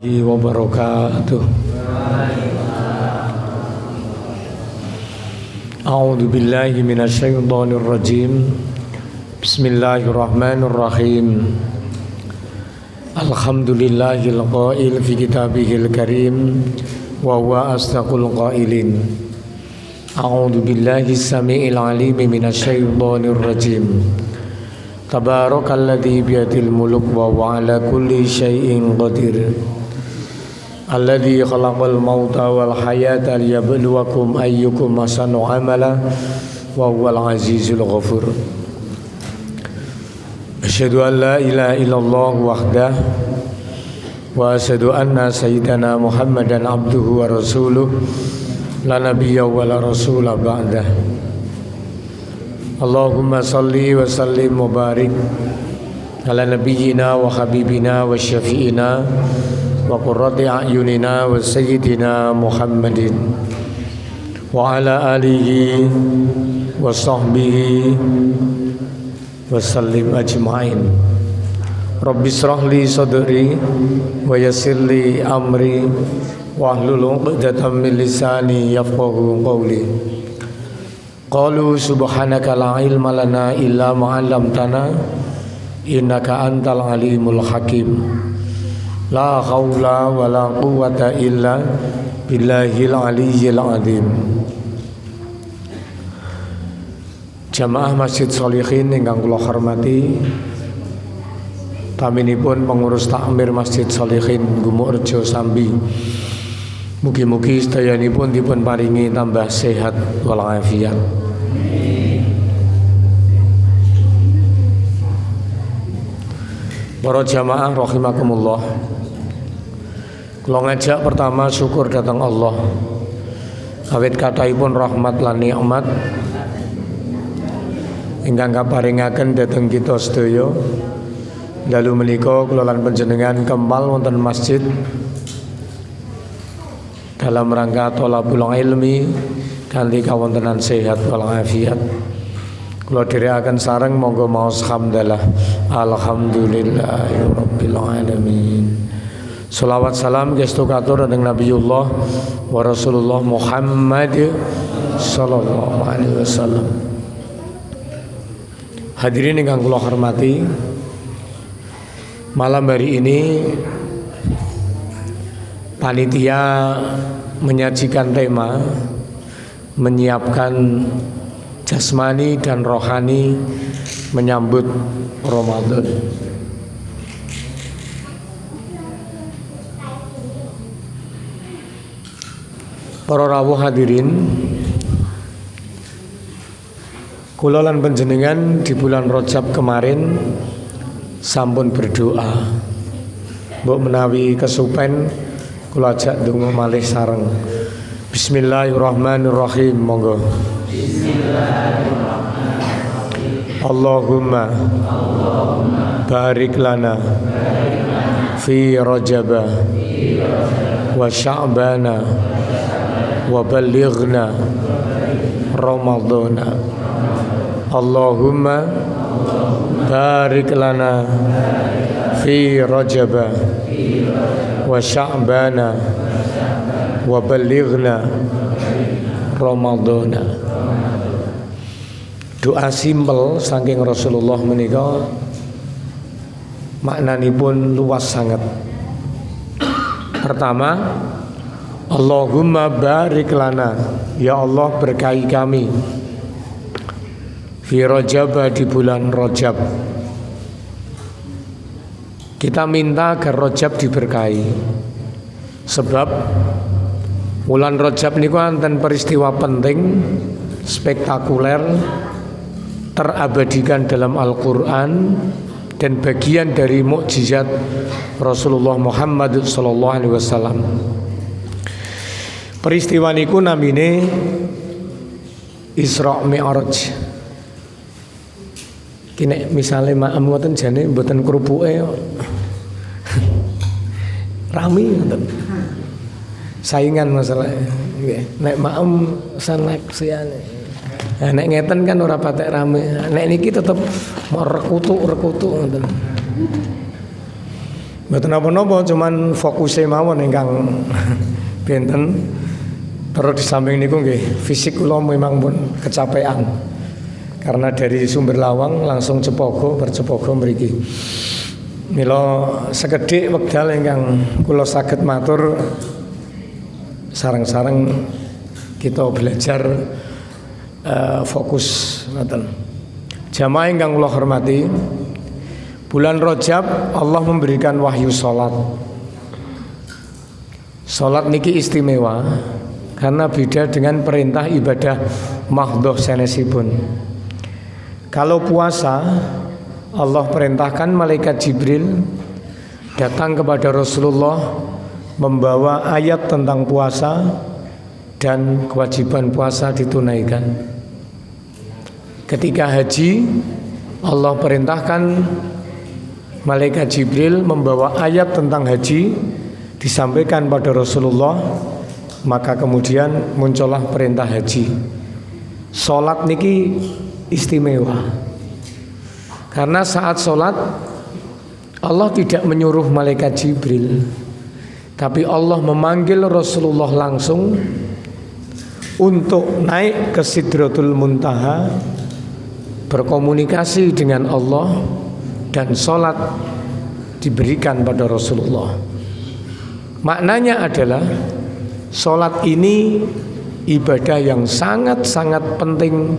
wabarakatuh. A'udzu billahi minasyaitonir rajim. Bismillahirrahmanirrahim. Alhamdulillahil qail fi kitabihil karim wa huwa asdaqul qailin. A'udzu billahi samii'il 'aliim minasyaitonir rajim. Tabarakalladzi biyadil mulk wa huwa 'ala kulli syai'in qadir. Alladzi khalaqal mauta wal hayata liyabluwakum ayyukum ahsanu amala wa huwal azizul ghafur. Asyhadu an la ilaha illallah wahdah wa asyhadu anna sayyidana Muhammadan abduhu wa rasuluh la nabiyya wa la rasula ba'dah. Allahumma salli wa sallim wa barik ala nabiyyina wa habibina wa syafi'ina wa qurrati a'yunina wa sayyidina Muhammadin wa ala alihi wa sahbihi wa sallim ajma'in. Rabbi shrah li sadri wa yassir li amri wa hlul 'uqdatam min lisani yafqahu qawli. Qalu subhanaka la ilma lana illa ma 'allamtana innaka antal alimul hakim. La haula wa la quwwata illa billahil aliyyil azim. Jamaah Masjid Sholihin ingkang kula hormati, taminipun pengurus takmir Masjid Sholihin Gumukrejo Sambi, mugi-mugi sedayanipun dipun paringi tambah sehat wal afiat. Para jamaah rahimakumullah, kula ngajak pertama syukur datang Allah. Awit kathahipun rahmat lan nikmat ingkang kaparingaken dhateng kita sedaya. Dalu menika kula lan panjenengan kempal wonten masjid dalam rangka thalabul ilmi kanthi kawontenan sehat wal afiat. Kula dherekaken sareng monggo maos hamdalah alhamdulillahirabbil alamin. Shalawat salam gestu katur dhateng Nabiullah wa Rasulullah Muhammad sallallahu alaihi wasallam. Hadirin ingkang kula hormati, malam hari ini panitia menyajikan tema menyiapkan jasmani dan rohani menyambut Ramadan. Para rawuh hadirin, kula lan panjenengan di bulan Rajab kemarin sampun berdoa. Mbok menawi kesupen kula ajak ndonga malih sareng. Bismillahirrahmanirrahim. Monggo. Allahumma barik lana fi Rajaba wa Sya'bana wa ballighna Ramadana. Allahumma barik lana fi Rajaba wa Sya'bana wa ballighna Ramadana. Doa simpel saking Rasulullah menika maknanipun luas sangat. Pertama, Allahumma barik lana, ya Allah berkahi kami fi Rajab, di bulan Rajab. Kita minta agar Rajab diberkahi, sebab bulan Rajab niku wonten peristiwa penting, spektakuler, terabadikan dalam Al-Quran dan bagian dari mukjizat Rasulullah Muhammad sallallahu alaihi wasallam. Peristiwa niku namine Isra Mi'raj. Kene misale maem ngoten jane mboten krupuke rami ngoten. Saingan masalah nggih. Nek maem seleksiane. Nah, nek ngeten kan ora patek rame. Nek niki tetep mau rekutuk ngoten. Mboten napa-napa, cuman fokusnya mawon ingkang benten. Terus di samping niku nggih, fisik kula memang pun kecapean. Karena dari Sumber Lawang langsung Cepogo, bercepogo mriki. Mila sekedhik wekdal ingkang kula saged matur sareng-sareng kita belajar fokus ngoten. Jamaah ingkang kula hormati, bulan Rajab Allah memberikan wahyu salat. Salat niki istimewa karena beda dengan perintah ibadah mahdhah sanesipun. Kalau puasa, Allah perintahkan malaikat Jibril datang kepada Rasulullah membawa ayat tentang puasa dan kewajiban puasa ditunaikan. Ketika haji, Allah perintahkan malaikat Jibril membawa ayat tentang haji disampaikan pada Rasulullah, maka kemudian muncullah perintah haji. Salat niki istimewa karena saat salat Allah tidak menyuruh malaikat Jibril, tapi Allah memanggil Rasulullah langsung untuk naik ke Sidratul Muntaha, berkomunikasi dengan Allah, dan sholat diberikan pada Rasulullah. Maknanya adalah sholat ini ibadah yang sangat-sangat penting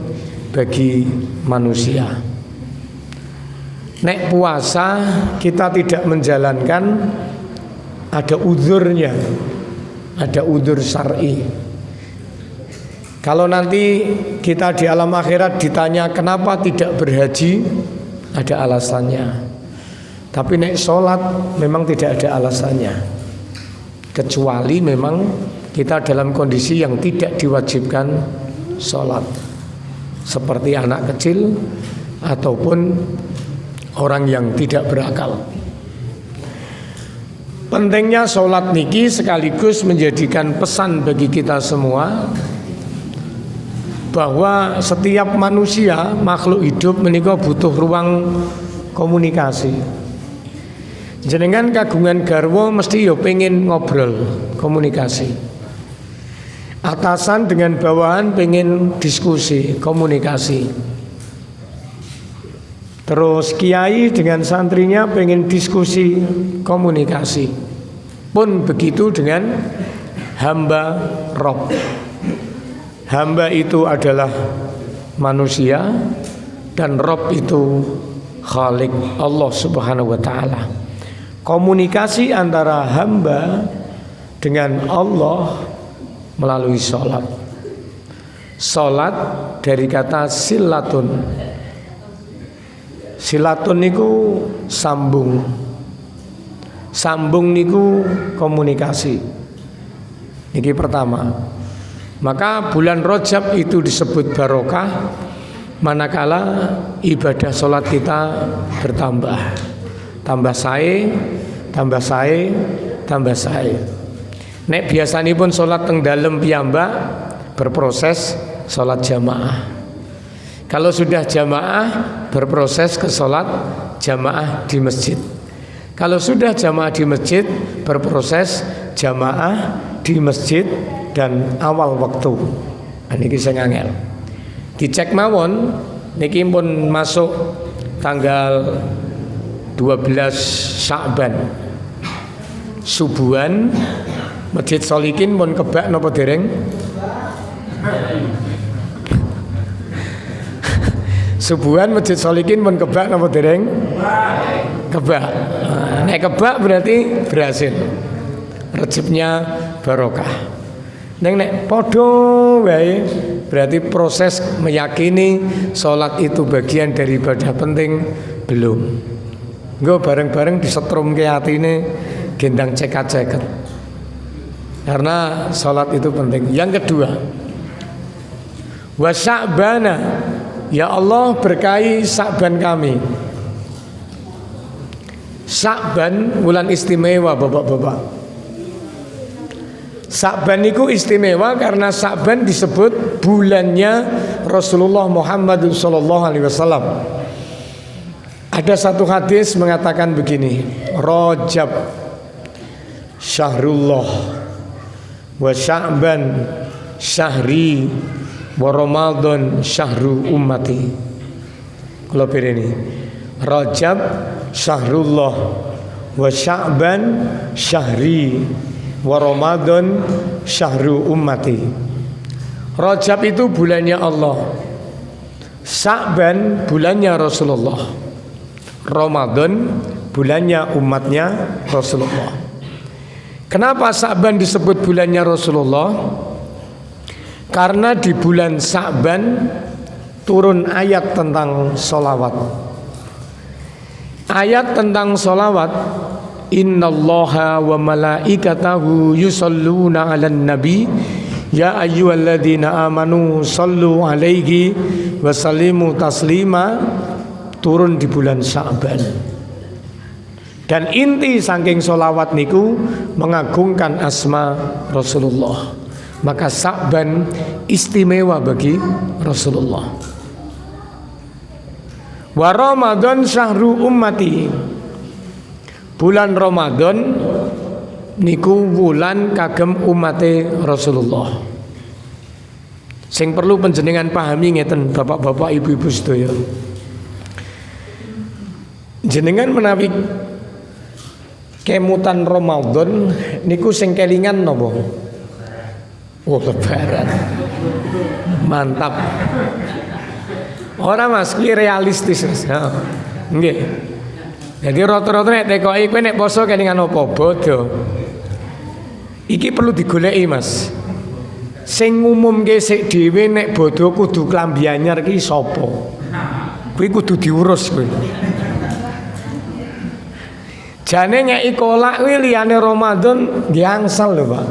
bagi manusia. Nek puasa kita tidak menjalankan, ada uzurnya, ada uzur syar'i. Kalau nanti kita di alam akhirat ditanya kenapa tidak berhaji, ada alasannya. Tapi nek sholat memang tidak ada alasannya, kecuali memang kita dalam kondisi yang tidak diwajibkan sholat, seperti anak kecil ataupun orang yang tidak berakal. Pentingnya sholat niki sekaligus menjadikan pesan bagi kita semua bahwa setiap manusia, makhluk hidup menika butuh ruang komunikasi. Jenengan kagungan garwa mesti yo pengen ngobrol, komunikasi. Atasan dengan bawahan pengen diskusi, komunikasi. Terus kiai dengan santrinya pengen diskusi, komunikasi. Pun begitu dengan hamba Rob. Hamba itu adalah manusia dan Rob itu Khalik, Allah Subhanahu wa taala. Komunikasi antara hamba dengan Allah melalui sholat. Sholat dari kata silatun. Silatun niku sambung. Sambung niku komunikasi. Ini pertama. Maka bulan Rajab itu disebut barokah manakala ibadah sholat kita bertambah. Tambah sae, tambah sae, tambah sae. Nek biasanipun sholat teng dalem piyambak berproses sholat jamaah. Kalau sudah jamaah berproses ke sholat jamaah di masjid. Kalau sudah jamaah di masjid berproses jamaah di masjid dan awal waktu. Niki sing angel. Dicek mawon niki pun masuk tanggal 12 Sya'ban. Subuhan Masjid Solikin pun kebak napa dereng? Subuhan Masjid Solikin pun kebak napa dereng? Kebak. Nek kebak berarti berhasil. Recepnya barokah. Nek podo wae berarti proses meyakini sholat itu bagian dari ibadah penting belum. Nggo bareng-bareng disetrum ke atine gendang cekat-ceket. Karena sholat itu penting. Yang kedua, wa Sya'bana, ya Allah berkahi Sya'ban kami. Sya'ban bulan istimewa bapak-bapak. Sya'ban itu istimewa karena Sya'ban disebut bulannya Rasulullah Muhammad SAW. Ada satu hadis mengatakan begini, Rajab syahrullah wa Sya'ban syahri wa Ramadan syahru ummati. Kalau ini Rajab syahrullah wa Sya'ban syahri wa Ramadan syahru ummati. Rajab itu bulannya Allah, Sya'ban bulannya Rasulullah, Ramadan bulannya umatnya Rasulullah. Kenapa Sya'ban disebut bulannya Rasulullah? Karena di bulan Sya'ban turun ayat tentang sholawat. Ayat tentang sholawat, innallaha wa malaikatahu yusalluna 'alan nabi ya ayyuhalladzina amanu sallu 'alaihi wa sallimu taslima, turun di bulan Sya'ban. Dan inti saking sholawat niku mengagungkan asma Rasulullah. Maka Sya'ban istimewa bagi Rasulullah. Wa Ramadan syahru ummati. Bulan Ramadan niku wulan kagem umate Rasulullah. Sing perlu panjenengan pahami ngeten bapak-bapak ibu-ibu sedaya. Jenengan menawi kemutan Ramadan niku sing kelingan napa? Oh, lebaran. Mantap. Ora Mas, ki realistis Mas. Ha. Nggih. Jadi rata-rata nek tekoki kowe nek poso kelingan apa? Bodho. Iki perlu digoleki Mas. Sing ngumumke sik dhewe nek bodho kudu klambi anyar ki sapa? Kuwi kudu diurus kowe. Jane ngeki kolak kuwi liyane Ramadan nggih angsal lho, Pak.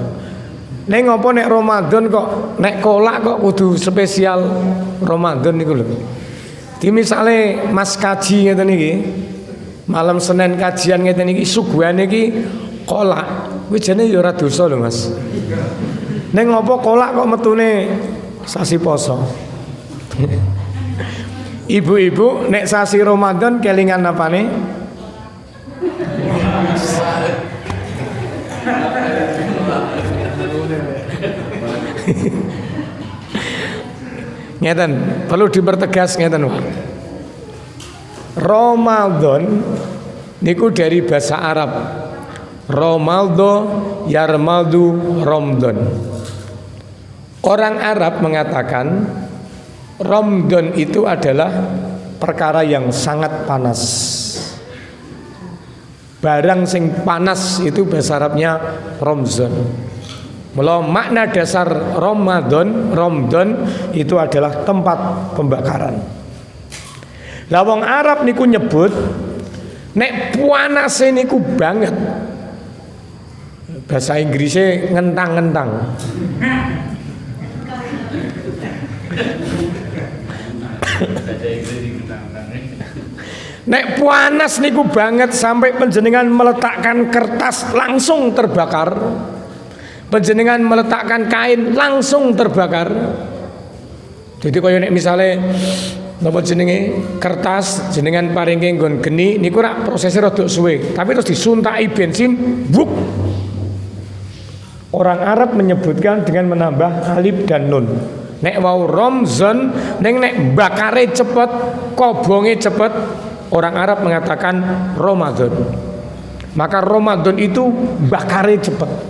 Ning ngopo nek Ramadan kok nek kolak kok kudu spesial Ramadan niku lho. Di misale Mas kaji ngeten iki, malam Senin kajian ngeten iki suguhane iki kolak. Kuwi jane ya ora dosa lho, Mas. Ning ngopo kolak kok metune sasi poso. Ibu-ibu nek sasi Ramadan kelingan apane? Ngeten, perlu dipertegas ngeten Pak. Ramadan niku dari bahasa Arab. Ramaldo yarmaldu Ramadan. Orang Arab mengatakan Ramadan itu adalah perkara yang sangat panas. Barang sing panas itu bahasa Arabnya Ramzan. Mula makna dasar Ramadan itu adalah tempat pembakaran. Lah wong Arab niku nyebut nek panase niku banget. Bahasa Inggrisnya ngentang-ngentang. Nek panas niku banget sampai panjenengan meletakkan kertas langsung terbakar. Panjenengan meletakkan kain langsung terbakar. Jadi kaya nek misale napa jenenge kertas jenengan paringe nggon geni niku rak prosesnya rada suwe, tapi terus disuntaki bensin, buk. Orang Arab menyebutkan dengan menambah alif dan nun. Nek wau Ramzan ning nek bakare cepet, kobonge cepet, orang Arab mengatakan Ramadan. Maka Ramadan itu bakare cepet.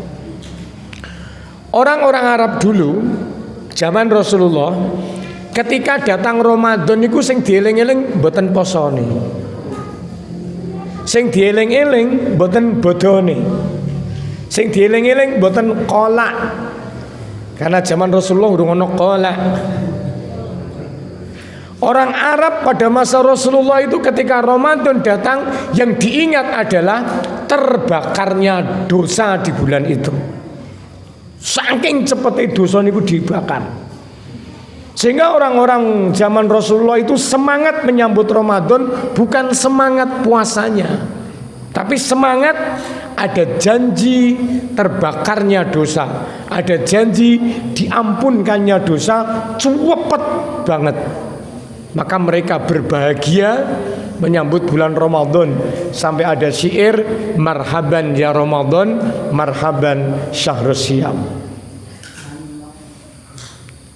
Orang-orang Arab dulu zaman Rasulullah ketika datang Ramadan niku sing dieling-eling mboten posone. Sing dieling-eling mboten bodhone. Sing dieling-eling mboten kolak. Karena zaman Rasulullah urung ana kolak. Orang Arab pada masa Rasulullah itu ketika Ramadan datang yang diingat adalah terbakarnya dosa di bulan itu. Saking cepetnya dosa niku dibakar. Sehingga orang-orang zaman Rasulullah itu semangat menyambut Ramadan bukan semangat puasanya, tapi semangat ada janji terbakarnya dosa, ada janji diampunkannya dosa cepet banget. Maka mereka berbahagia menyambut bulan Ramadan sampai ada syair marhaban ya Ramadan, marhaban syahrus syiyam.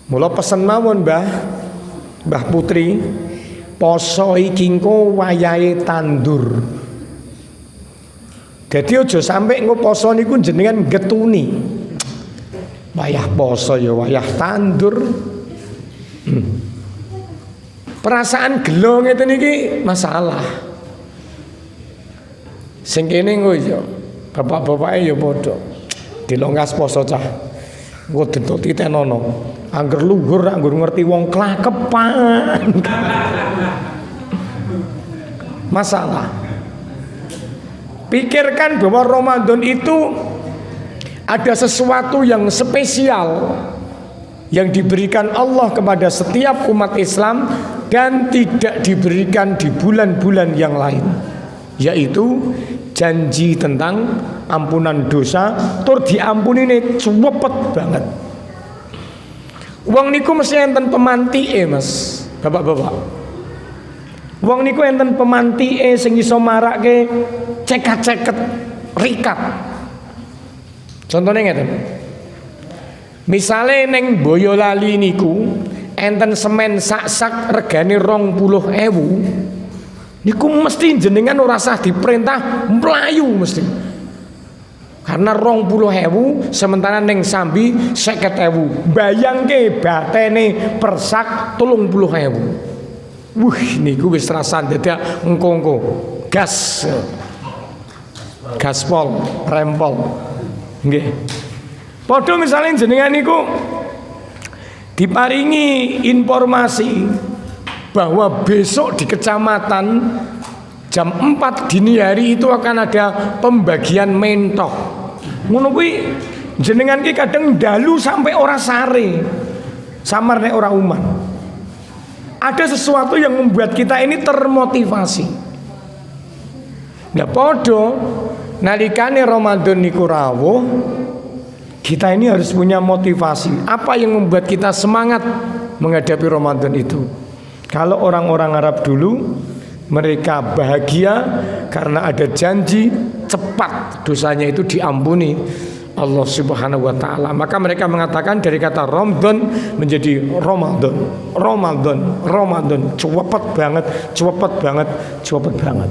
Mula pesen mawon Mbah Putri, poso iki engko wayahe tandur. Dadi aja sampai engko poso niku jenengan getuni. Wayah poso ya wayah tandur. Perasaan gelo ngeten iki masalah. Sing kene engko ya bapak-bapake ya padha dilonggas poso cah. Engko dentuk titenono. Angger luhur anggur ngerti wong klakepan. Masalah. Pikirkan bahwa Ramadan itu ada sesuatu yang spesial yang diberikan Allah kepada setiap umat Islam dan tidak diberikan di bulan-bulan yang lain, yaitu janji tentang ampunan dosa tur diampuni nih cepet banget. Wong niku mesti enten pemantike Mas, bapak-bapak. Wong niku enten pemantike sing iso marake cekat-ceket rikat. Contohnya ngeten. Misale neng Boyolali niku enten semen sak-sak regane 20.000. Niku mesti jenengan ora sah diperintah mlayu mesti. Karena 20.000 sementara neng Sambi 50.000. Bayangke batene persak 30.000. Niku wis rasan dadak engko-engko gas. Gaspol, rempol. Nggih. Padha misalnya jenengan niku diparingi informasi bahwa besok di kecamatan jam 4 dini hari itu akan ada pembagian mentok. Ngono kuwi jenengan ki kadang dalu sampai ora sare. Samar nek ora uman. Ada sesuatu yang membuat kita ini termotivasi. Nah podo nalikane Ramadan niku rawuh, kita ini harus punya motivasi. Apa yang membuat kita semangat menghadapi Ramadan itu? Kalau orang-orang Arab dulu, mereka bahagia karena ada janji cepat dosanya itu diampuni Allah Subhanahu wa taala. Maka mereka mengatakan dari kata Ramadan menjadi Ramadan. Ramadan, Ramadan, cepet banget, cepet banget, cepet banget.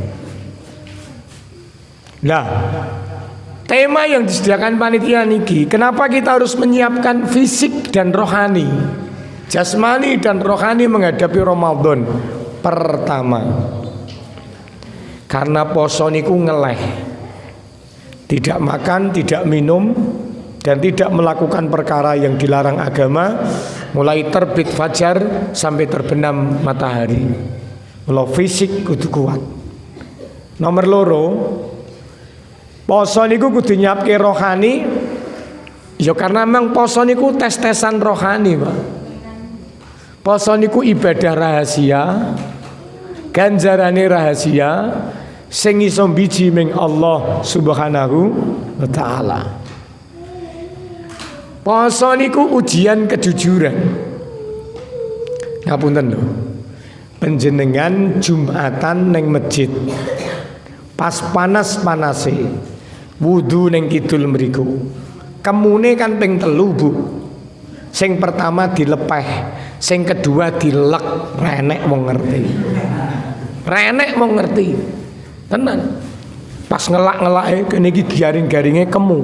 Nah, tema yang disediakan panitia niki, kenapa kita harus menyiapkan fisik dan rohani, jasmani dan rohani menghadapi Ramadan? Pertama, karena poso niku ngeleh, tidak makan, tidak minum, dan tidak melakukan perkara yang dilarang agama, mulai terbit fajar sampai terbenam matahari. Kalau fisik kudu kuat. Nomor loro, poso niku kudu nyiapke rohani. Ya karena memang poso niku tes-tesan rohani, Pak. Poso niku ibadah rahasia, ganjarane rahasia, sing iso biji ming Allah Subhanahu wa taala. Poso niku ujian kejujuran. Ngapunten lho. Panjenengan Jumatan neng masjid. Pas panas-panase wudu neng kidul mriku. Kemune kan ping 3, Bu. Sing pertama dilepeh, sing kedua dilek, renek wong ngerti. Renek wong ngerti. Tenan. Pas ngelak-ngelake kene iki garing-garinge kemu.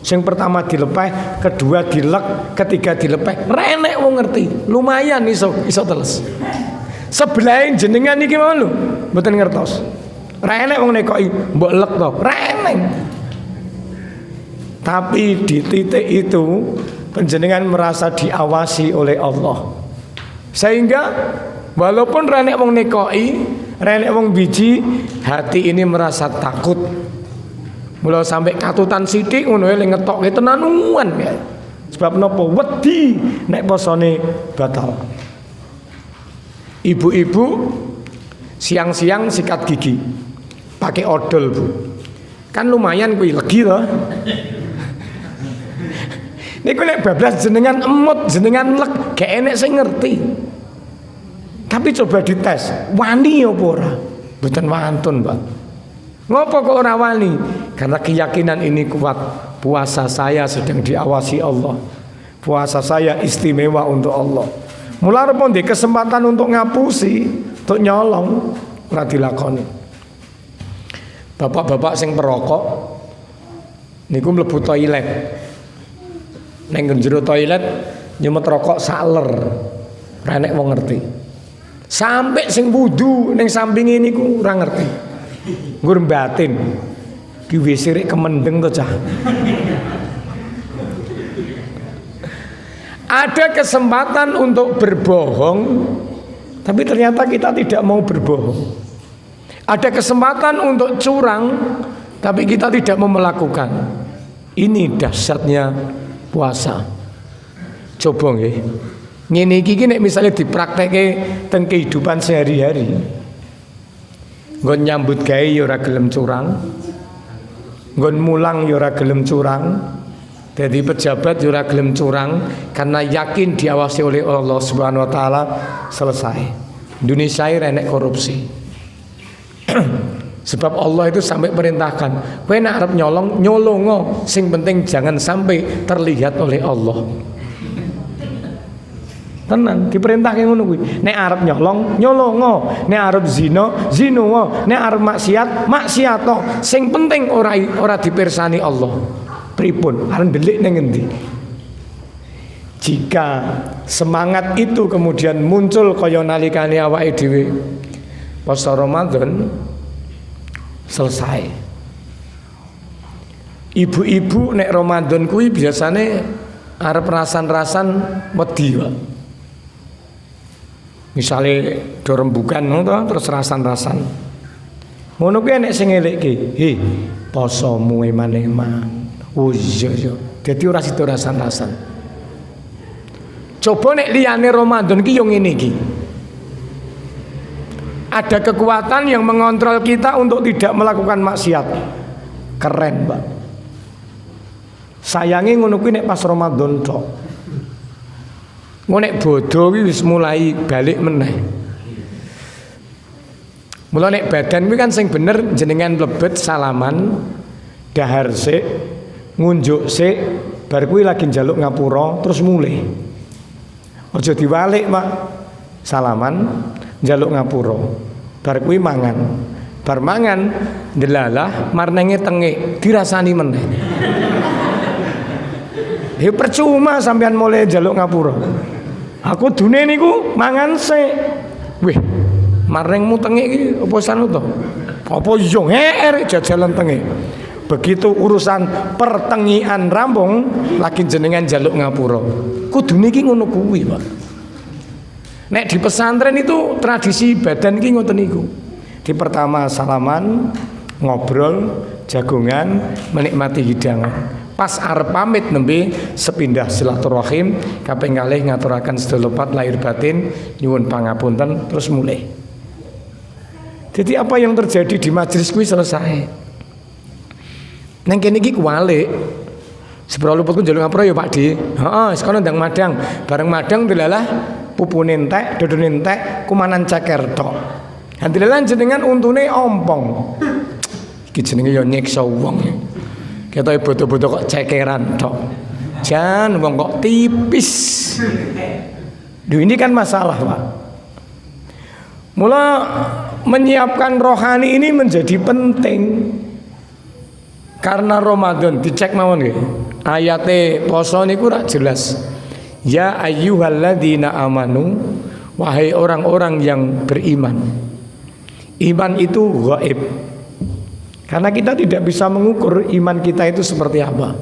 Sing pertama dilepeh, kedua dilek, ketiga dilepeh. Renek wong ngerti. Lumayan iso teles. Sebelahe jenengan iki mau lho, mboten ngertos. Renek wong nekoki, mbok lek to. Renek. Tapi di titik itu panjenengan merasa diawasi oleh Allah. Sehingga walaupun renek wong nekoki, renek wong biji, hati ini merasa takut. Mula sampai katutan sithik ngono le ngetokke tenanuan ya. Sebab napa wedi nek posone batal. Ibu-ibu siang-siang sikat gigi pakai odol, Bu. Kan lumayan kuwi legi to. Niku nek bablas jenengan emut, jenengan lek, gak enek sing ngerti. Tapi coba dites, wani apa ora? Mboten wantun, Pak. Ngopo kok ora wani? Karena keyakinan ini kuat. Puasa saya sedang diawasi Allah. Puasa saya istimewa untuk Allah. Mulane pun di kesempatan untuk ngapusi, untuk nyolong ora dilakoni. Bapak-bapak sing perokok niku mlebu toilet. Ning njero toilet nyumet rokok saler. Ora nek wong ngerti. Sampai sing wudu ning sampinge niku ora ngerti. Nggur batin. Ki wis rek kemendeng to cah. Ada kesempatan untuk berbohong, tapi ternyata kita tidak mau berbohong. Ada kesempatan untuk curang, tapi kita tidak mau melakukan. Ini dahsyatnya puasa. Coba nggih. Ngene iki nek misale dipraktekke teng kehidupan sehari-hari. Nggon nyambut gawe ya ora gelem curang. Nggon mulang ya ora gelem curang. Jadi pejabat ora gelem curang karena yakin diawasi oleh Allah Subhanahu wa taala. Selesai. Indonesia renek korupsi. Sebab Allah itu sampai perintahkan, kowe nek arep nyolong nyolongo, sing penting jangan sampai terlihat oleh Allah. Tenan diperintahke ngono kuwi. Nek arep nyolong nyolongo, nek arep zina zinongo, nek arep maksiat maksiato. Sing penting ora dipirsani Allah. Pripun arep ndelik ning endi? Jika semangat itu kemudian muncul kaya nalikane awake dhewe poso Ramadan selesai. Ibu-ibu nek Ramadan kuwi biasane arep rasan-rasan wedi, Pak. Misale do rembugan ngono terus rasan-rasan. Ngono kuwi nek sing ngelekke, "He, posomu eman-eman." Oh iya. Dadi ora sida rasan-rasan. Coba nek liyane Ramadan ki yo ngene iki. Ada kekuatan yang mengontrol kita untuk tidak melakukan maksiat. Keren, Pak. Sayangi ngono kuwi nek pas Ramadan tok. Ngono nek bodho kuwi wis mulai balik meneh. Mula nek badan kuwi kan sing bener jenengan mlebet salaman, dahar sik, ngunjuk sik, bar kuwi lagi njaluk ngapura terus mulih. Aja diwalik, Pak. Salaman, njaluk ngapura. Bar kuwi mangan. Bar mangan ndelalah marnenge tengik dirasani meneh. Ya percuma sampean mulai njaluk ngapura. Aku dune niku mangan sik. Wih, marnengmu tengik iki apa sanu to? Apa yo ngeer jajalan tengik. Begitu urusan pertengian rampung lagi jenengan njaluk ngapura. Kudune iki ngono kuwi, Pak. Nek di pesantren itu tradisi badan iki ngoten niku. Di pertama salaman, ngobrol, jagungan, menikmati hidangan. Pas arep pamit nembe sepindah silaturahim, kaping kalih ngaturaken sedaya lahir batin, nyuwun pangapunten terus mulai. Jadi apa yang terjadi di majelis kuwi selesai. Neng kene iki kuwalik. Sepro luputku njaluk ngapura ya Pakde. Heeh, sekono ndang madang. Bareng madang delalah pupune entek, dodone entek, kumanan ceker tok. Handilelan jenengan untune ompong. Iki jenenge ya nyiksa wong. Ketoke bodo-bodo kok cekeran tok. Jan wong kok tipis. Duh ini kan masalah, Pak. Mula menyiapkan rohani ini menjadi penting. Karena Ramadan dicek mawon nggih. Ayate poso niku ora jelas. Ya ayyuhalladzina amanu, wahai orang-orang yang beriman. Iman itu gaib. Karena kita tidak bisa mengukur iman kita itu seperti apa.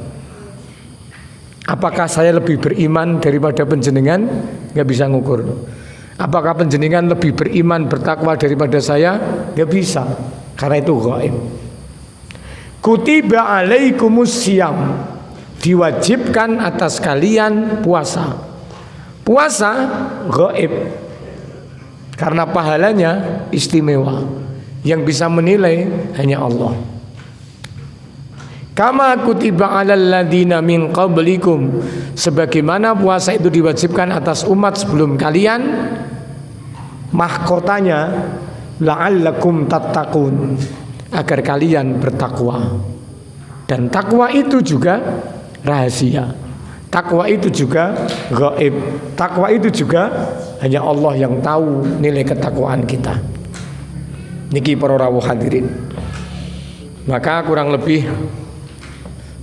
Apakah saya lebih beriman daripada panjenengan? Gak bisa ngukur. Apakah panjenengan lebih beriman bertakwa daripada saya? Gak bisa. Karena itu gaib. Kutiba alaikumus siyam, diwajibkan atas kalian puasa. Puasa gaib. Karena pahalanya istimewa. Yang bisa menilai hanya Allah. Kama kutiba alal ladina min qablikum, sebagaimana puasa itu diwajibkan atas umat sebelum kalian. Mahkotanya la'allakum tattaqun, agar kalian bertakwa. Dan takwa itu juga rahasia. Takwa itu juga gaib. Takwa itu juga hanya Allah yang tahu nilai ketakwaan kita. Niki para rawuh hadirin. Maka kurang lebih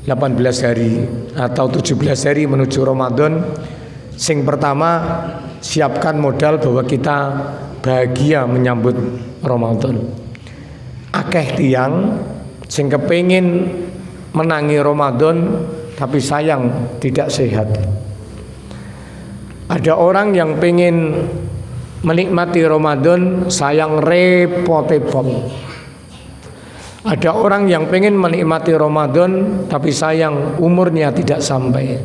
18 hari atau 17 hari menuju Ramadan. Sing pertama, siapkan modal bahwa kita bahagia menyambut Ramadan. Akeh tiang sing kepengin menangi Ramadan tapi sayang tidak sehat. Ada orang yang pengen menikmati Ramadan sayang repot-repot. Ada orang yang pengen menikmati Ramadan tapi sayang umurnya tidak sampai.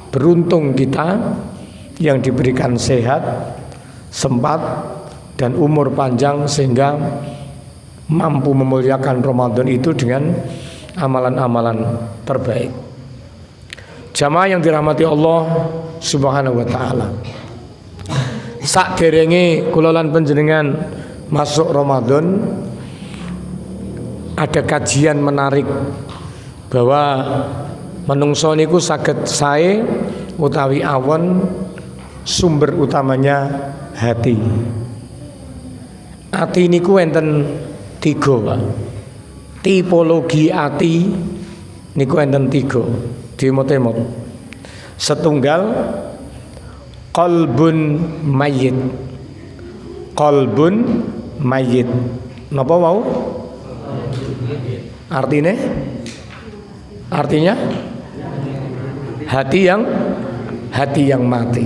Beruntung kita yang diberikan sehat, sempat, dan umur panjang sehingga mampu memuliakan Ramadan itu dengan amalan-amalan terbaik. Jamaah yang dirahmati Allah Subhanahu wa taala. Sakderenge kula lan panjenengan masuk Ramadan, ada kajian menarik bahwa menungso niku saged sae utawi awon, sumber utamanya hati. Ati niku enten 3, Pak. Tipologi ati niku enten 3. Dimot-emot. Setunggal qalbun mayyit. Qalbun mayyit. Napa mau? Artinya hati yang mati.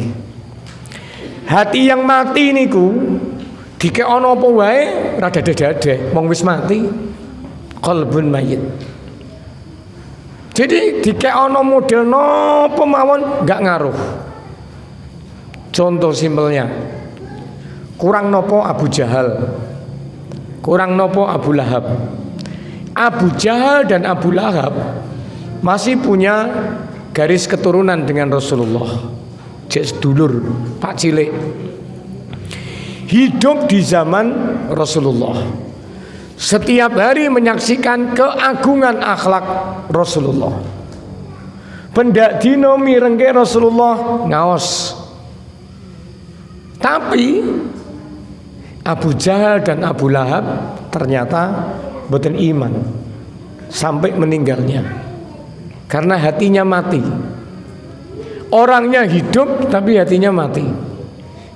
Hati yang mati niku dikeono apa wae rada dada wong wis mati. Qalbun mayyit. Jadi dikeono model napa mawon enggak ngaruh. Contoh simpelnya, kurang nopo Abu Jahal, kurang nopo Abu Lahab. Abu Jahal dan Abu Lahab masih punya garis keturunan dengan Rasulullah. Jek sedulur, Pak cilik. Hidup di zaman Rasulullah. Setiap hari menyaksikan keagungan akhlak Rasulullah. Pendak dino mirengke Rasulullah ngaos. Tapi Abu Jahal dan Abu Lahab ternyata boten iman sampai meninggalnya karena hatinya mati. Orangnya hidup tapi hatinya mati.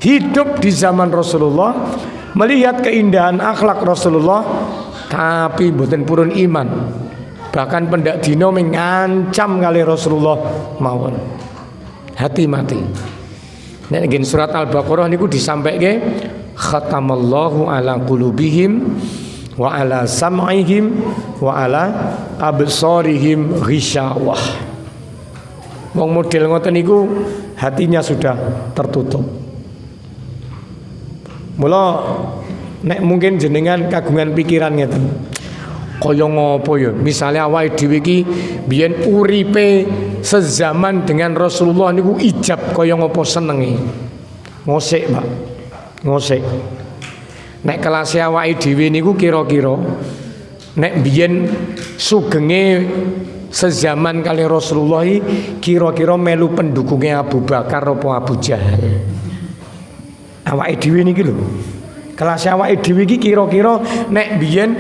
Hidup di zaman Rasulullah, melihat keindahan akhlak Rasulullah, tapi boten purun iman. Bahkan pendak dino mengancam kali Rasulullah mawon. Hati mati. Nek nggih surat Al-Baqarah niku disampaike khatamallahu ala qulubihim wa ala sam'ihim wa ala absarihim ghisyawah. Wong model ngoten niku hatinya sudah tertutup. Mula nek mungkin jenengan kagungan pikiran ngeten. Kaya ngopo ya? Misale awake dhewe iki biyen uripe sezaman dengan Rasulullah niku ijab kaya ngopo senenge. Ngosik, Pak. Ngosik. Nek kelas awake dhewe niku kira-kira nek biyen sugenge sezaman kali Rasulullah kira-kira melu pendukunge Abu Bakar apa Abu Jahal. Awake dhewe niki lho. Kelas awake dhewe iki kira-kira nek biyen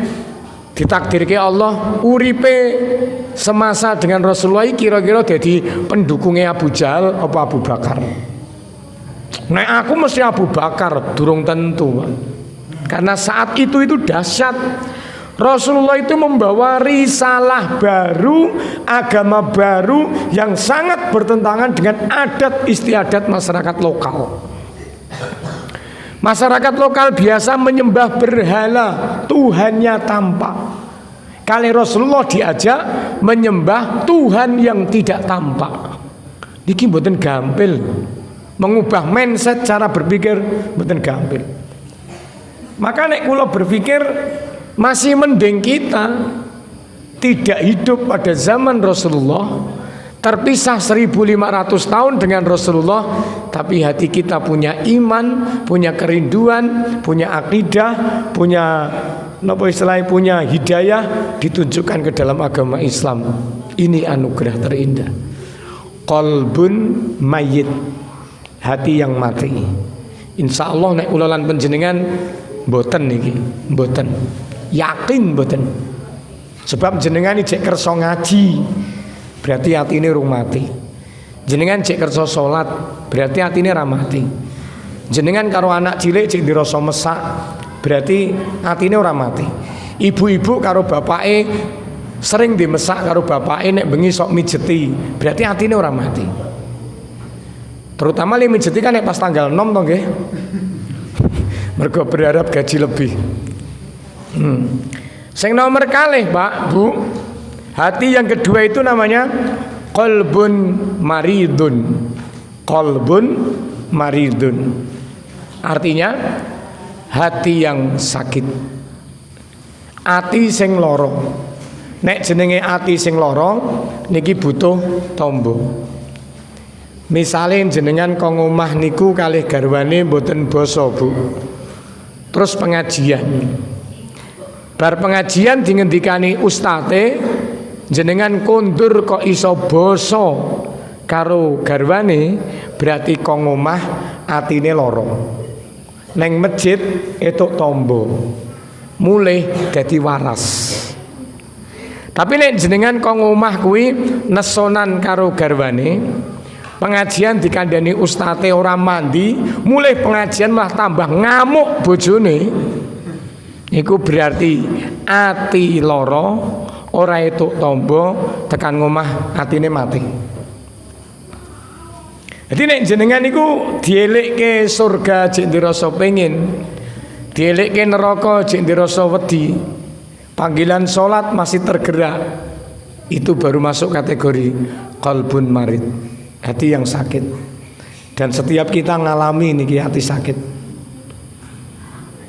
ditakdirke Allah uripe semasa dengan Rasulullah kira-kira jadi pendukungnya Abu Jahal apa Abu Bakar. Nek aku mesti Abu Bakar, durung tentu. Karena saat itu dahsyat. Rasulullah itu membawa risalah baru, agama baru yang sangat bertentangan dengan adat istiadat masyarakat lokal. Masyarakat lokal biasa menyembah berhala, Tuhannya tampak. Kali Rasulullah diajak menyembah Tuhan yang tidak tampak. Niki mboten gampil. Mengubah mindset cara berpikir mboten gampil. Maka nek kula berpikir masih mending kita tidak hidup pada zaman Rasulullah, terpisah 1500 tahun dengan Rasulullah, tapi hati kita punya iman, punya kerinduan, punya akidah, punya punya hidayah ditunjukkan ke dalam agama Islam. Ini anugerah terindah. Qalbun mayyit, hati yang mati. Insya Allah nek kula lan panjenengan mboten niki, mboten. Yakin mboten. Sebab jenengan iki jek kersa ngaji, berarti atine rung mati. Jenengan jek kersa salat, berarti atine ra mati. Jenengan karo anak cilik jek dirasa mesak, berarti atine ora mati. Ibu-ibu karo bapake sering dimesak karo bapake nek bengi sok mijeti, berarti atine ora mati. Terutama li mijeti kan nek pas tanggal 6 to nggih. Mergo berharap gaji lebih. Sing nomor kalih, Pak, Bu. Hati yang kedua itu namanya qalbun maridun. Qalbun maridun. Artinya hati yang sakit. Ati sing loro. Nek jenenge ati sing loro niki butuh tombo. Misale jenengan kang omah niku kalih garwane mboten basa, Bu. Terus pengajian. Bar pengajian dingendikani ustate, jenengan kondur kok iso basa karo garwane, berarti kang omah atine loro. Neng masjid etuk tombo. Mulih dadi waras. Tapi nek jenengan kok omah kuwi nesonan karo garwane, pengajian dikandani ustate ora mandi, mulih pengajian malah tambah ngamuk bojone, iku berarti ati loro, ora etuk tombo, tekan ngomah atine mati. Jadi nek jenengan iku dielekke surga jek dirasa pengin, dielekke neraka jek dirasa wedi, panggilan salat masih tergerak, itu baru masuk kategori qalbun marid, hati yang sakit. Dan setiap kita ngalami niki hati sakit.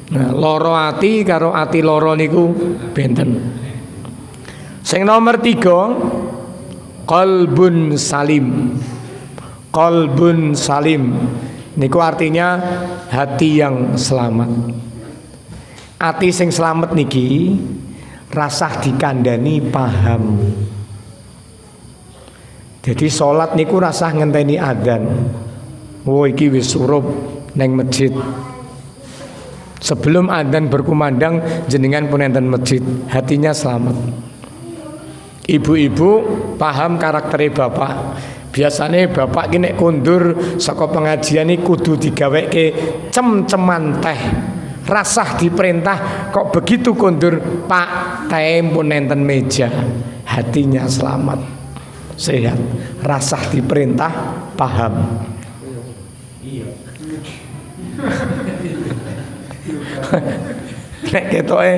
Nah, loro ati karo ati loro niku benten. Sing nomor 3 qalbun salim. Qalbun salim niku artinya hati yang selamat. Ati sing selamat niki rasah dikandani paham. Jadi sholat niku rasah ngenteni adzan. Oh iki wis surup neng masjid. Sebelum adzan berkumandang jenengan pun enten masjid, hatinya selamat. Ibu-ibu paham karaktere bapak. Biasanya bapak ki nek kondur saka pengajian iki kudu digaweke cem-ceman teh. Rasah diperintah kok begitu kondur, Pak, teh pun enten meja. Hatinya selamat. Sehat, rasah diperintah, paham. Nek ketoke,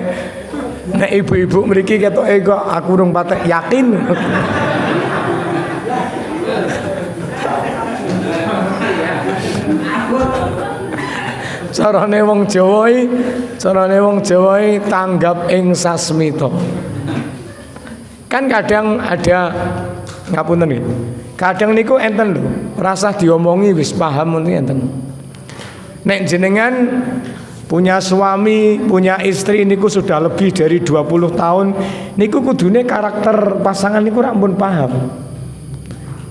nek ibu-ibu mriki ketoke kok aku urung patek yakin. Carane wong Jawa tanggap ing sasmita. Kan kadang ada ngapunten nggih. Kadang niku enten lho, rasah diomongi wis paham ngono enten. Nek jenengan punya suami, punya istri niku sudah lebih dari 20 tahun, niku kudune karakter pasangan niku rak pun paham.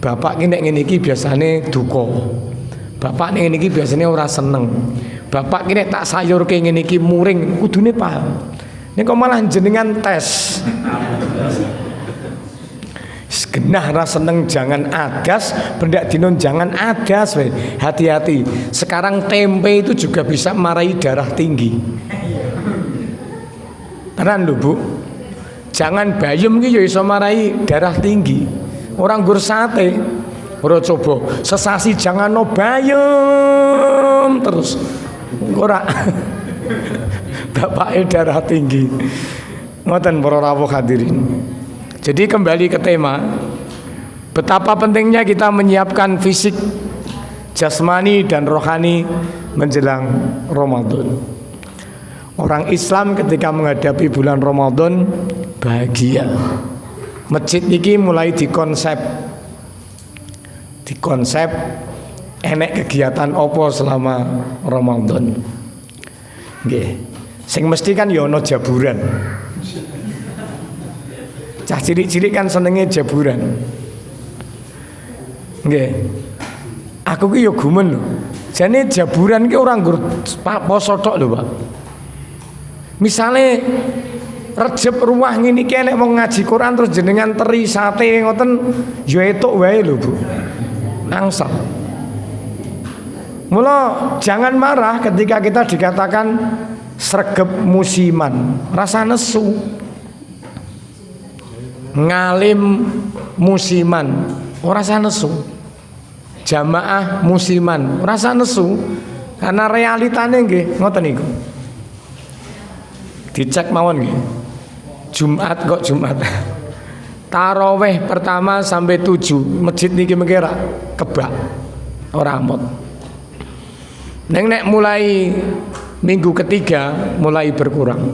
Bapak ki nek ngene iki biasane duka. Bapak nek ngene iki biasane ora seneng. Bapak ki nek tak sayurke ngene iki muring, kudune paham. Nek kok malah jenengan tes. Genah ra seneng jangan adas, bendak dinon jangan adas. Hati-hati. Sekarang tempe itu juga bisa marahi darah tinggi. Tenan lho, Bu. Jangan bayem ki ya iso marahi darah tinggi. Orang gur sate, ora coba sesasi jangan no bayem terus. Ora. Bapake darah tinggi. Ngoten para rawuh hadirin. Jadi kembali ke tema, betapa pentingnya kita menyiapkan fisik, jasmani dan rohani menjelang Ramadan. Orang Islam ketika menghadapi bulan Ramadan bahagia. Masjid ini mulai dikonsep dikonsep enek kegiatan opo selama Ramadan. Nggih. Sing mesti kan ya ana jaburan. Cah cilik-cilik kan senenge jaburan. Nggih. Aku ki ya gumen lho. Jane jaburan ki ora nggur poso tok lho, Pak. Misale Rejeb ruwah ngene iki nek wong ngaji Quran terus jenengan teri sate ngoten ya etuk wae lho, Bu. Angsal. Mula jangan marah ketika kita dikatakan sregep musiman, rasa nesu. Ngalim musiman, ora rasa nesu. Jamaah musiman, rasa nesu. Karena realitane nggih ngoten niku. Dicek mawon nggih. Jumat kok Jumat. Taraweh pertama sampai 7 masjid niki mengkira kebak ora amot. Nek mulai minggu ketiga mulai berkurang.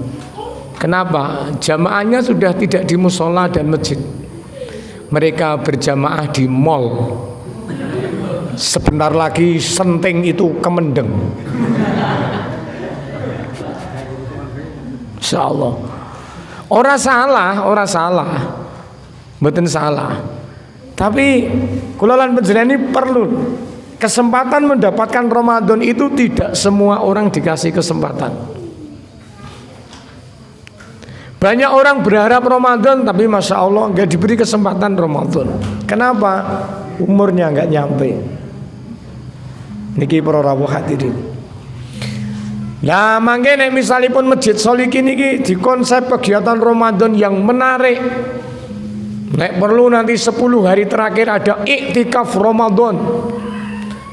Kenapa? Jamaahnya sudah tidak di musola dan masjid. Mereka berjamaah di mall. Sebentar lagi senting itu kemendeng. Insyaallah. Ora salah. Mboten salah. Tapi kula lan panjenengan ini perlu kesempatan mendapatkan Ramadan itu tidak semua orang dikasih kesempatan. Banyak orang berharap Ramadan tapi Masya Allah nggak diberi kesempatan Ramadan. Kenapa? Umurnya nggak nyampe. Niki para rawuh hadirin. Nah, mangke nek misalipun Masjid Sholikin iki dikonsep kegiatan Ramadan yang menarik. Nek perlu nanti 10 hari terakhir ada iktikaf Ramadan.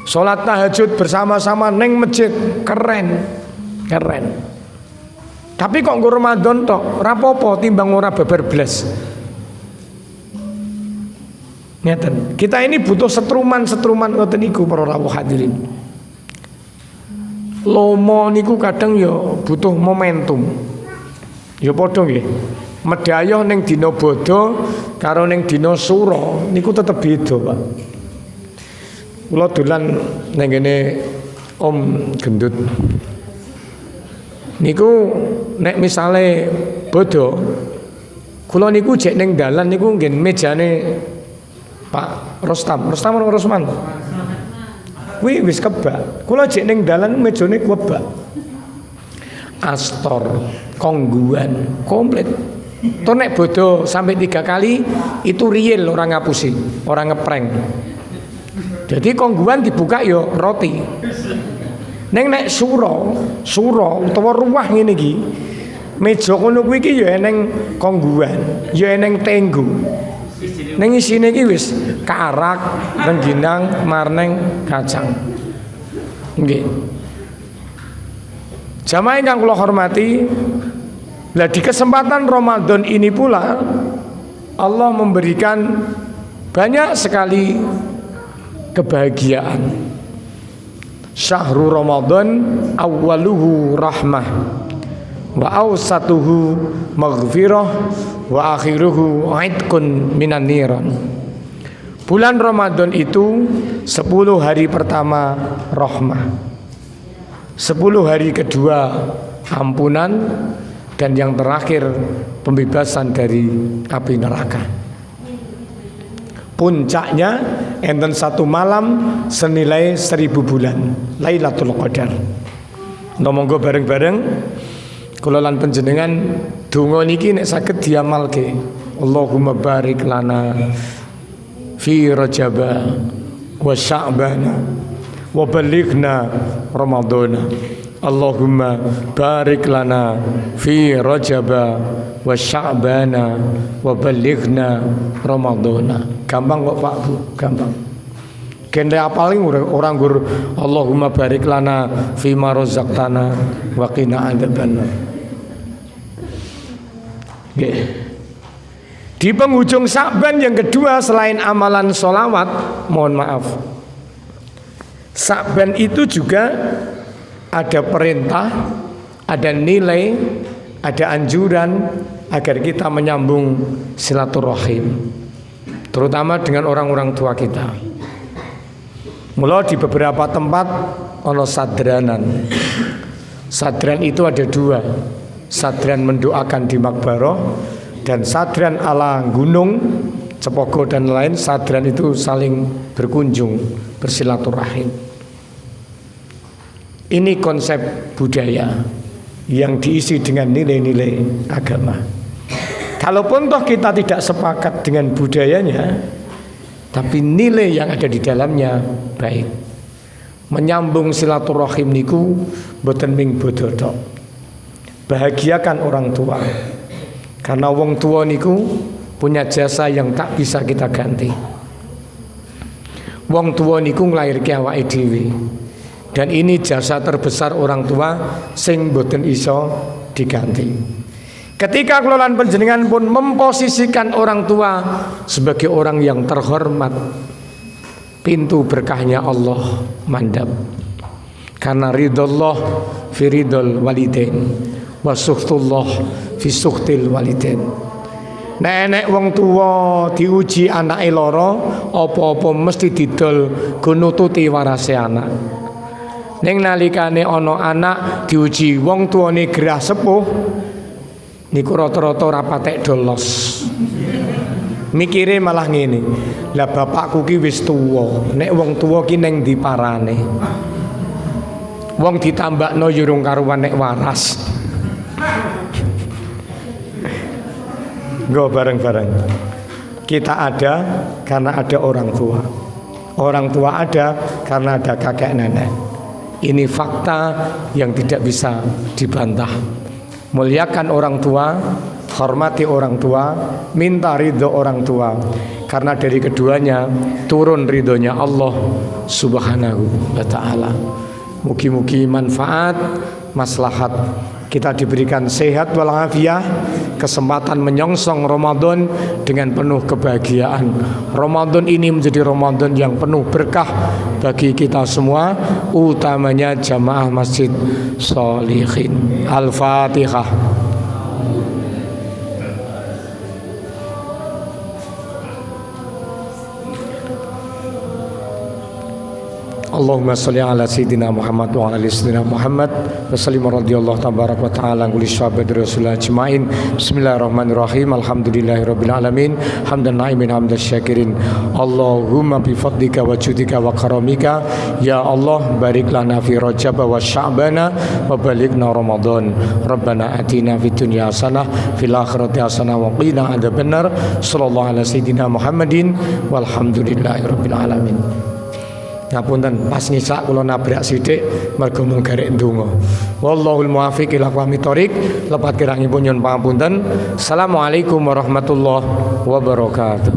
Salat tahajud bersama-sama neng masjid, keren. Tapi kok nggo Ramadan tok, ora apa-apa timbang ora babar blas. Ngeten. Kita ini butuh setruman ngoten niku para rawuh hadirin. Lomo niku kadang ya butuh momentum. Ya padha nggih. Medhayoh ning dina Bada karo ning dina Sura niku tetep beda, Pak. Kula dolan ning kene Om Gendut. Niku nek misale Bada kula niku jek ning dalan niku nggih mejane Pak Rostam ora Rosman. Kuwi wis kebak. Kula jek ning dalan mejane kebak. Astor, kongguan, komplit. Tuh nek bodo sampai 3 kali itu real orang ngapusi, orang ngeprank. Jadi kongguan dibuka yo roti. Neng nek suro utawa ruwah ngene iki. Meja kono kuwi iki yo eneng kongguan, yo eneng tenggo. Neng isine iki wis karak, rengginang, marneng, kacang. Nggih. Jamaah ingkang kula hormati, lah di kesempatan Ramadan ini pula Allah memberikan banyak sekali kebahagiaan. Syahrul Ramadan awwaluhu rahmah wa awsatuhu maghfirah wa akhiruhu aidkun minan niran. Bulan Ramadan itu 10 hari pertama rahmah, 10 hari kedua ampunan, dan yang terakhir pembebasan dari api neraka. Puncaknya enten 1 malam senilai 1000 bulan, Lailatul Qadar. Monggo bareng-bareng kula lan panjenengan donga niki nek saged diamalke. Allahumma barik lana fi Rajab wa Sya'ban wa balighna Ramadana. Allahumma barik lana fi Rajab wa Sya'ban wa balighna Ramadana. Gampang kok Pak Bu, gampang. Kene apaling orang gur Allahumma barik lana fi ma razaqtana wa qina adzabannar. Nggih. Di penghujung Sya'ban yang kedua selain amalan sholawat, mohon maaf, Sya'ban itu juga ada perintah, ada nilai, ada anjuran agar kita menyambung silaturahim, terutama dengan orang-orang tua kita. Mula di beberapa tempat ono sadranan. Sadran itu ada dua. Sadran mendoakan di makbaroh dan sadran ala gunung, Cepogo dan lain. Sadran itu saling berkunjung, bersilaturahim. Ini konsep budaya yang diisi dengan nilai-nilai agama. Kalaupun toh kita tidak sepakat dengan budayanya, tapi nilai yang ada di dalamnya baik. Menyambung silaturahim niku boten ming bodho tok. Bahagiakan orang tua. Karena wong tua niku punya jasa yang tak bisa kita ganti. Wong tua niku nglairke awake dhewe. Dan ini jasa terbesar orang tua sing boten iso diganti. Ketika kelolaan panjenengan pun memposisikan orang tua sebagai orang yang terhormat, pintu berkahnya Allah mandap. Karena ridhollah fi ridhol walidain wa sukhtullah fi sukhtil walidain. Nenek wong tua diuji anake lara, apa-apa mesti didol go nututi warase anak. Ning nalikane ana anak diuji wong tuane gerah sepuh, niku rata-rata ora patek dolos. Mikire malah ngene. Lah bapakku ki wis tuwa, nek wong tuwa ki ning ndi parane. Wong ditambakno yo urung karuan nek waras. Go bareng-bareng. Kita ada karena ada orang tua. Orang tua ada karena ada kakek nenek. Ini fakta yang tidak bisa dibantah. Muliakan orang tua, hormati orang tua, minta ridho orang tua. Karena dari keduanya turun ridhonya Allah Subhanahu wa ta'ala. Mugi-mugi manfaat, maslahat. Kita diberikan sehat walafiat, kesempatan menyongsong Ramadan dengan penuh kebahagiaan. Ramadan ini menjadi Ramadan yang penuh berkah bagi kita semua, utamanya jamaah Masjid Sholihin. Al-Fatihah. Allahumma salli ala sayyidina Muhammad wa ala sayyidina Muhammad wa sallim radhiyallahu tabarak wa ta'ala kulli sahabat Rasulullah ajmain. Bismillahirrahmanirrahim. Alhamdulillahirabbil alamin. Hamdan na'imin hamdan syakirin. Allahumma bi fadlika wa judika wa karamika ya Allah barik lana fi Rajab wa Sya'bana wa balighna Ramadan. Rabbana atina fid dunya hasanah fil akhirati hasanah wa qina adzabannar. Sallallahu ala sayyidina Muhammadin walhamdulillahirabbil alamin. Ngapunten pas ngisak kula nabrak sithik mergo mung garek ndonga. Wallahul muwaffiq ila aqwamit thoriq. Lepat kirangipun nyuwun pangapunten. Assalamualaikum warahmatullahi wabarakatuh.